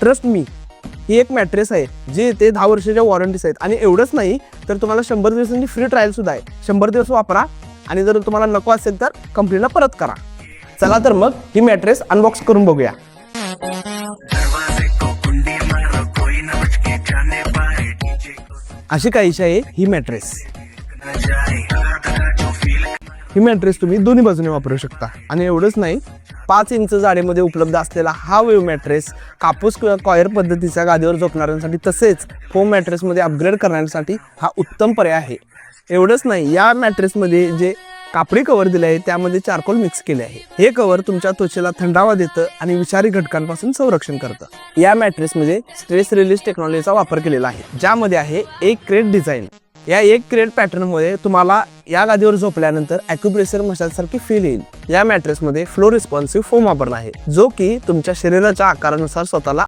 Trust me, ही एक mattress आहे जी ते 10 वर्षाच्या वॉरंटीज आहेत. आणि एवढंच नाही तर तुम्हाला 100 दिवसांची फ्री ट्रायल सुद्धा आहे. 100 दिवस वापरा आणि जर तुम्हाला नको असेल तर कंपनीला परत करा. चला तर मग ही मॅट्रेस अनबॉक्स करून बघूया. अशी काहीशी आहे ही मॅट्रेस. ही मॅट्रेस तुम्ही दोन्ही बाजूने वापरू शकता. आणि एवढंच नाही, 5 इंच जाडीमध्ये उपलब्ध असलेला हा वेव्ह मॅट्रेस कापूस किंवा कॉयर पद्धतीच्या गादीवर झोपणाऱ्यांसाठी तसेच फोम मॅट्रेसमध्ये अपग्रेड करण्यासाठी हा उत्तम पर्याय आहे. एवढंच नाही, या मॅट्रेसमध्ये जे कापडी कव्हर दिले आहे त्यामध्ये चारकोल मिक्स केले आहे. हे कव्हर तुमच्या त्वचेला थंडावा देतं आणि विषारी घटकांपासून संरक्षण करतं. या मॅट्रेसमध्ये स्ट्रेस रिलीज टेक्नॉलॉजीचा वापर केलेला आहे, ज्यामध्ये आहे एक क्रेट डिझाईन. या एक क्रेट पॅटर्नमुळे तुम्हाला या गादीवर झोपल्यानंतर ॲक्युप्रेशर मसाजसारखी फील येईल. या मॅट्रेसमध्ये फ्लो रिस्पॉन्सिव्ह फोम वापरला आहे, जो की तुमच्या शरीराच्या आकारानुसार स्वतःला